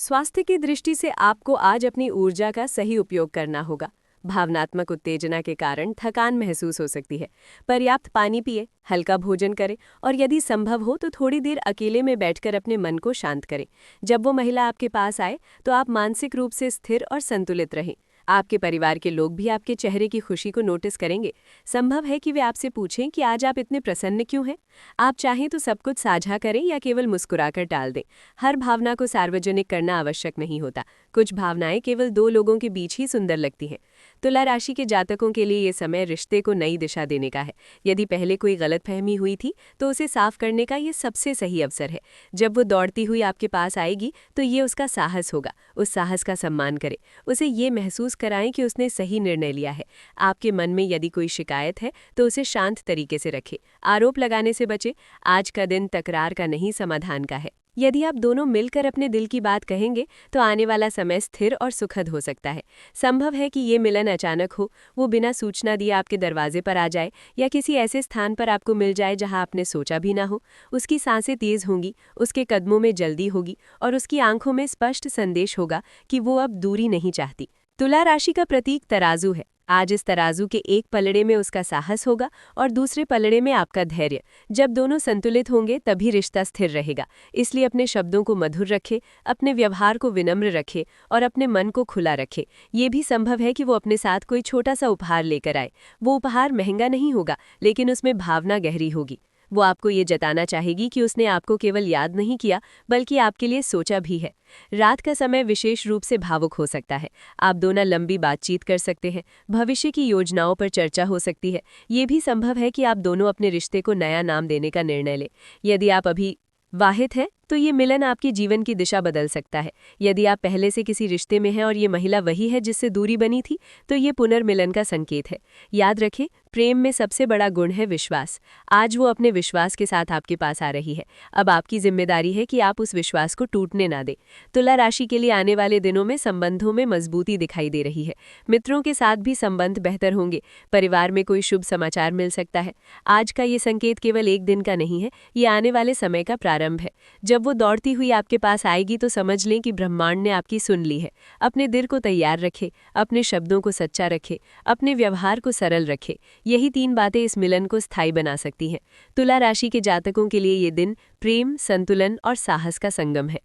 स्वास्थ्य की दृष्टि से आपको आज अपनी ऊर्जा का सही उपयोग करना होगा। भावनात्मक उत्तेजना के कारण थकान महसूस हो सकती है। पर्याप्त पानी पिए, हल्का भोजन करें और यदि संभव हो तो थोड़ी देर अकेले में बैठकर अपने मन को शांत करें। जब वो महिला आपके पास आए तो आप मानसिक रूप से स्थिर और संतुलित रहें। आपके परिवार के लोग भी आपके चेहरे की खुशी को नोटिस करेंगे। संभव है कि वे आपसे पूछें कि आज आप इतने प्रसन्न क्यों हैं। आप चाहें तो सब कुछ साझा करें या केवल मुस्कुराकर टाल दें। हर भावना को सार्वजनिक करना आवश्यक नहीं होता। कुछ भावनाएं केवल दो लोगों के बीच ही सुंदर लगती हैं। तुला राशि के जातकों के लिए ये समय रिश्ते को नई दिशा देने का है। यदि पहले कोई गलतफहमी हुई थी तो उसे साफ करने का ये सबसे सही अवसर है। जब वो दौड़ती हुई आपके पास आएगी तो ये उसका साहस होगा। उस साहस का सम्मान करें। उसे ये महसूस कराएं कि उसने सही निर्णय लिया है। आपके मन में यदि कोई शिकायत है तो उसे शांत तरीके से रखें। आरोप लगाने से बचें। आज का दिन तकरार का नहीं, समाधान का है। यदि आप दोनों मिलकर अपने दिल की बात कहेंगे तो आने वाला समय स्थिर और सुखद हो सकता है। संभव है कि ये मिलन अचानक हो, वो बिना सूचना दिए आपके दरवाजे पर आ जाए या किसी ऐसे स्थान पर आपको मिल जाए जहां आपने सोचा भी ना हो। उसकी सांसें तेज होंगी, उसके कदमों में जल्दी होगी और उसकी आंखों में स्पष्ट संदेश होगा कि वो अब दूरी नहीं चाहती। तुला राशि का प्रतीक तराजू है। आज इस तराजू के एक पलड़े में उसका साहस होगा और दूसरे पलड़े में आपका धैर्य। जब दोनों संतुलित होंगे तभी रिश्ता स्थिर रहेगा। इसलिए अपने शब्दों को मधुर रखें, अपने व्यवहार को विनम्र रखें और अपने मन को खुला रखें। ये भी संभव है कि वो अपने साथ कोई छोटा सा उपहार लेकर आए। वो उपहार महंगा नहीं होगा, लेकिन उसमें भावना गहरी होगी। वो आपको ये जताना चाहेगी कि उसने आपको केवल याद नहीं किया बल्कि आपके लिए सोचा भी है। रात का समय विशेष रूप से भावुक हो सकता है। आप दोनों लंबी बातचीत कर सकते हैं। भविष्य की योजनाओं पर चर्चा हो सकती है। ये भी संभव है कि आप दोनों अपने रिश्ते को नया नाम देने का निर्णय लें। यदि आप अभी वाहित हैं तो ये मिलन आपके जीवन की दिशा बदल सकता है। यदि आप पहले से किसी रिश्ते में हैं और ये महिला वही है जिससे दूरी बनी थी तो ये पुनर्मिलन का संकेत है। याद रखें, प्रेम में सबसे बड़ा गुण है विश्वास। आज वो अपने विश्वास के साथ आपके पास आ रही है। अब आपकी जिम्मेदारी है कि आप उस विश्वास को टूटने ना दें। तुला राशि के लिए आने वाले दिनों में संबंधों में मजबूती दिखाई दे रही है। मित्रों के साथ भी संबंध बेहतर होंगे। परिवार में कोई शुभ समाचार मिल सकता है। आज का ये संकेत केवल एक दिन का नहीं है, ये आने वाले समय का प्रारंभ है। जब वो दौड़ती हुई आपके पास आएगी तो समझ लें कि ब्रह्मांड ने आपकी सुन ली है। अपने दिल को तैयार रखें, अपने शब्दों को सच्चा रखें, अपने व्यवहार को सरल रखें। यही तीन बातें इस मिलन को स्थायी बना सकती हैं। तुला राशि के जातकों के लिए ये दिन प्रेम, संतुलन और साहस का संगम है।